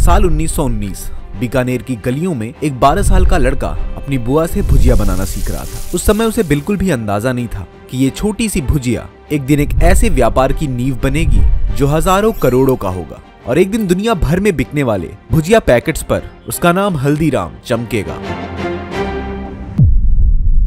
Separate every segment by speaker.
Speaker 1: साल 1919 बीकानेर की गलियों में एक 12 साल का लड़का अपनी बुआ से भुजिया बनाना सीख रहा था। उस समय उसे बिल्कुल भी अंदाजा नहीं था कि ये छोटी सी भुजिया एक दिन एक ऐसे व्यापार की नींव बनेगी जो हजारों करोड़ों का होगा और एक दिन दुनिया भर में बिकने वाले भुजिया पैकेट्स पर उसका नाम हल्दीराम चमकेगा।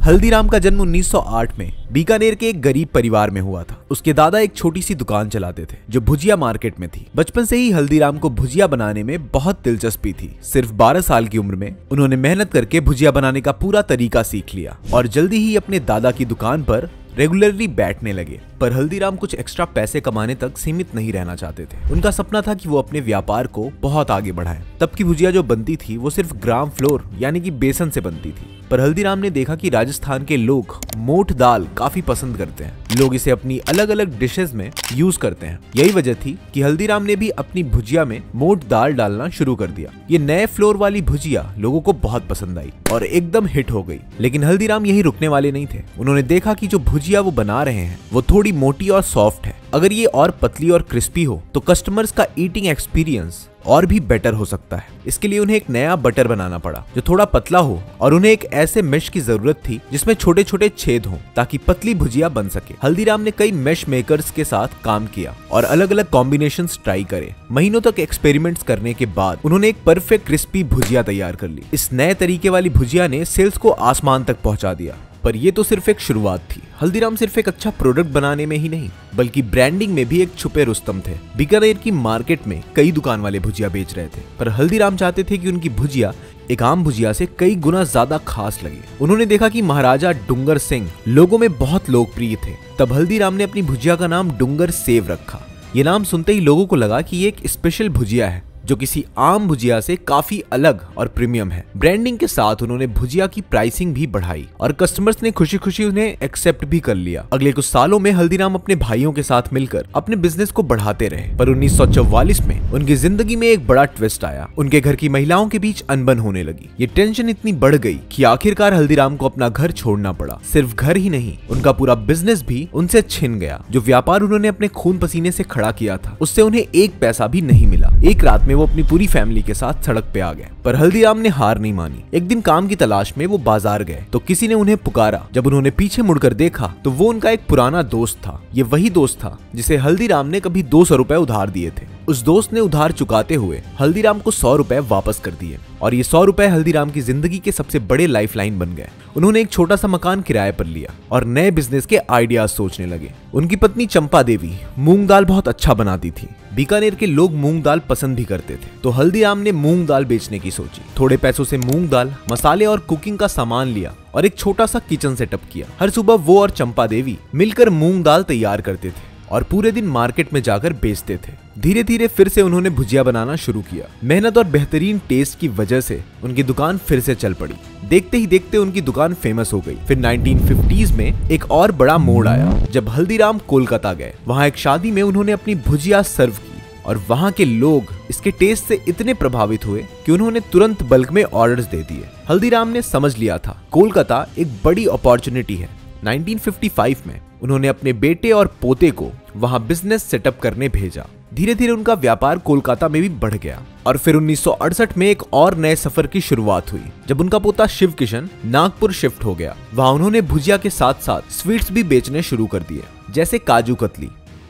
Speaker 1: हल्दीराम का जन्म 1908 में बीकानेर के एक गरीब परिवार में हुआ था। उसके दादा एक छोटी सी दुकान चलाते थे जो भुजिया मार्केट में थी। बचपन से ही हल्दीराम को भुजिया बनाने में बहुत दिलचस्पी थी। सिर्फ 12 साल की उम्र में उन्होंने मेहनत करके भुजिया बनाने का पूरा तरीका सीख लिया और जल्दी ही अपने दादा की दुकान पर रेगुलरली बैठने लगे। पर हल्दीराम कुछ एक्स्ट्रा पैसे कमाने तक सीमित नहीं रहना चाहते थे। उनका सपना था कि वो अपने व्यापार को बहुत आगे बढ़ाएं। तब की भुजिया जो बनती थी वो सिर्फ ग्राम फ्लोर यानी कि बेसन से बनती थी। पर हल्दीराम ने देखा कि राजस्थान के लोग मोठ दाल काफी पसंद करते हैं। लोग इसे अपनी अलग अलग डिशेस में यूज करते हैं। यही वजह थी कि हल्दीराम ने भी अपनी भुजिया में मोठ दाल डालना शुरू कर दिया। ये नए फ्लोर वाली भुजिया लोगों को बहुत पसंद आई और एकदम हिट हो गई। लेकिन हल्दीराम यही रुकने वाले नहीं थे। उन्होंने देखा कि जो भुजिया वो बना रहे हैं वो थोड़ी मोटी और सॉफ्ट है। अगर ये और पतली और क्रिस्पी हो तो कस्टमर्स का ईटिंग एक्सपीरियंस और भी बेटर हो सकता है। इसके लिए उन्हें एक नया बटर बनाना पड़ा जो थोड़ा पतला हो और उन्हें एक ऐसे मेश की जरूरत थी जिसमें छोटे छोटे छेद हों ताकि पतली भुजिया बन सके। हल्दीराम ने कई मेश मेकर्स के साथ काम किया और अलग अलग कॉम्बिनेशंस ट्राई करे। महीनों तक एक्सपेरिमेंट्स करने के बाद उन्होंने एक परफेक्ट क्रिस्पी भुजिया तैयार कर ली। इस नए तरीके वाली भुजिया ने सेल्स को आसमान तक पहुंचा दिया। पर ये तो सिर्फ एक शुरुआत थी। हल्दीराम सिर्फ एक अच्छा प्रोडक्ट बनाने में ही नहीं बल्कि ब्रांडिंग में भी एक छुपे रुस्तम थे। बीकानेर की मार्केट में कई दुकान वाले भुजिया बेच रहे थे पर हल्दीराम चाहते थे कि उनकी भुजिया एक आम भुजिया से कई गुना ज्यादा खास लगे। उन्होंने देखा कि महाराजा डुंगर सिंह लोगों में बहुत लोकप्रिय थे। तब हल्दीराम ने अपनी भुजिया का नाम डुंगर सेव रखा। ये नाम सुनते ही लोगों को लगा कि ये एक स्पेशल भुजिया है जो किसी आम भुजिया से काफी अलग और प्रीमियम है। ब्रांडिंग के साथ उन्होंने भुजिया की प्राइसिंग भी बढ़ाई और कस्टमर्स ने खुशी खुशी उन्हें एक्सेप्ट भी कर लिया। अगले कुछ सालों में हल्दीराम अपने भाइयों के साथ मिलकर अपने बिजनेस को बढ़ाते रहे। पर 1944 में उनकी जिंदगी में एक बड़ा ट्विस्ट आया। उनके घर की महिलाओं के बीच अनबन होने लगी। ये टेंशन इतनी बढ़ गई कि आखिरकार हल्दीराम को अपना घर छोड़ना पड़ा। सिर्फ घर ही नहीं, उनका पूरा बिजनेस भी उनसे छिन गया। जो व्यापार उन्होंने अपने खून पसीने से खड़ा किया था उससे उन्हें एक पैसा भी नहीं मिला। एक रात में वो अपनी पूरी फैमिली के साथ सड़क पे आ गए। पर हल्दीराम ने हार नहीं मानी। एक दिन काम की तलाश में वो बाजार गए तो किसी ने उन्हें पुकारा। जब उन्होंने पीछे मुड़कर देखा तो वो उनका एक पुराना दोस्त था। ये वही दोस्त था जिसे हल्दीराम ने कभी 200 रुपए उधार दिए थे। उस दोस्त ने उधार चुकाते हुए हल्दीराम को 100 रुपए वापस कर दिए और ये 100 रुपए हल्दीराम की जिंदगी के सबसे बड़े लाइफलाइन बन गए। उन्होंने एक छोटा सा मकान किराए पर लिया और नए बिजनेस के आइडियाज सोचने लगे। उनकी पत्नी चंपा देवी मूंग दाल बहुत अच्छा बनाती थी। बीकानेर के लोग मूंग दाल पसंद भी करते थे तो हल्दीराम ने मूंग दाल बेचने की सोची। थोड़े पैसों से मूंग दाल, मसाले और कुकिंग का सामान लिया और एक छोटा सा किचन सेटअप किया। हर सुबह वो और चंपा देवी मिलकर मूंग दाल तैयार करते थे और पूरे दिन मार्केट में जाकर बेचते थे। धीरे धीरे फिर से उन्होंने भुजिया बनाना शुरू किया। मेहनत और बेहतरीन टेस्ट की वजह से उनकी दुकान फिर से चल पड़ी। देखते ही देखते उनकी दुकान फेमस हो गई। फिर 1950s में एक और बड़ा मोड़ आया जब हल्दीराम कोलकाता गए। वहाँ एक शादी में उन्होंने अपनी भुजिया सर्व की और वहाँ के लोग इसके टेस्ट से इतने प्रभावित हुए कि उन्होंने तुरंत बल्क में ऑर्डर्स दे दिए। हल्दीराम ने समझ लिया था कोलकाता एक बड़ी अपॉर्चुनिटी है। 1955 में उन्होंने अपने बेटे और पोते को वहां बिजनेस सेटअप करने भेजा। धीरे धीरे उनका व्यापार कोलकाता में भी बढ़ गया और फिर 1968 में एक और नए सफर की शुरुआत हुई जब उनका पोता शिव किशन नागपुर शिफ्ट हो गया। वहां उन्होंने भुजिया के साथ साथ स्वीट्स भी बेचने शुरू कर दिए जैसे काजू कतली।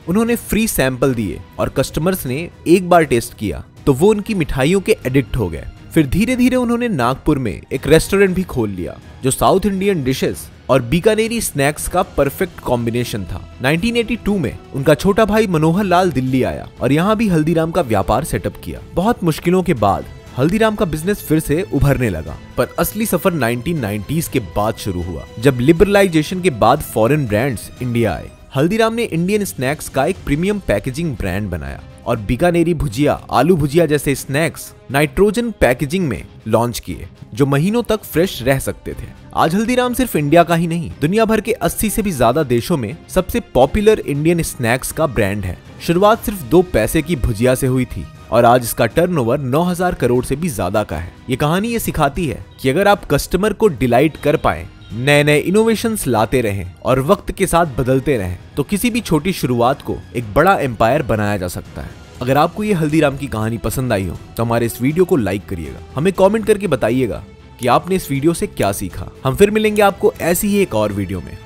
Speaker 1: उन्होंने फ्री सैंपल दिए और कस्टमर्स ने एक बार टेस्ट किया तो वो उनकी मिठाइयों के एडिक्ट हो गए। फिर धीरे धीरे उन्होंने नागपुर में एक रेस्टोरेंट भी खोल लिया जो साउथ इंडियन डिशेस और बीकानेरी स्नैक्स का परफेक्ट कॉम्बिनेशन था। 1982 में उनका छोटा भाई मनोहर लाल दिल्ली आया और यहाँ भी हल्दीराम का व्यापार सेटअप किया। बहुत मुश्किलों के बाद हल्दीराम का बिजनेस फिर से उभरने लगा। पर असली सफर 1990s के बाद शुरू हुआ जब लिबरलाइजेशन के बाद फॉरेन ब्रांड्स इंडिया आए। हल्दीराम ने इंडियन स्नैक्स का एक प्रीमियम पैकेजिंग ब्रांड बनाया और बीकानेरी भुजिया, आलू भुजिया जैसे स्नैक्स नाइट्रोजन पैकेजिंग में लॉन्च किए जो महीनों तक फ्रेश रह सकते थे। आज हल्दीराम सिर्फ इंडिया का ही नहीं दुनिया भर के 80 से भी ज्यादा देशों में सबसे पॉपुलर इंडियन स्नैक्स का ब्रांड है। शुरुआत सिर्फ 2 पैसे की भुजिया से हुई थी और आज इसका टर्नओवर 9000 करोड़ से भी ज्यादा का है। ये कहानी ये सिखाती है कि अगर आप कस्टमर को डिलाइट कर पाए, नए नए इनोवेशंस लाते रहें और वक्त के साथ बदलते रहें तो किसी भी छोटी शुरुआत को एक बड़ा एम्पायर बनाया जा सकता है। अगर आपको ये हल्दीराम की कहानी पसंद आई हो तो हमारे इस वीडियो को लाइक करिएगा, हमें कमेंट करके बताइएगा कि आपने इस वीडियो से क्या सीखा। हम फिर मिलेंगे आपको ऐसी ही एक और वीडियो में।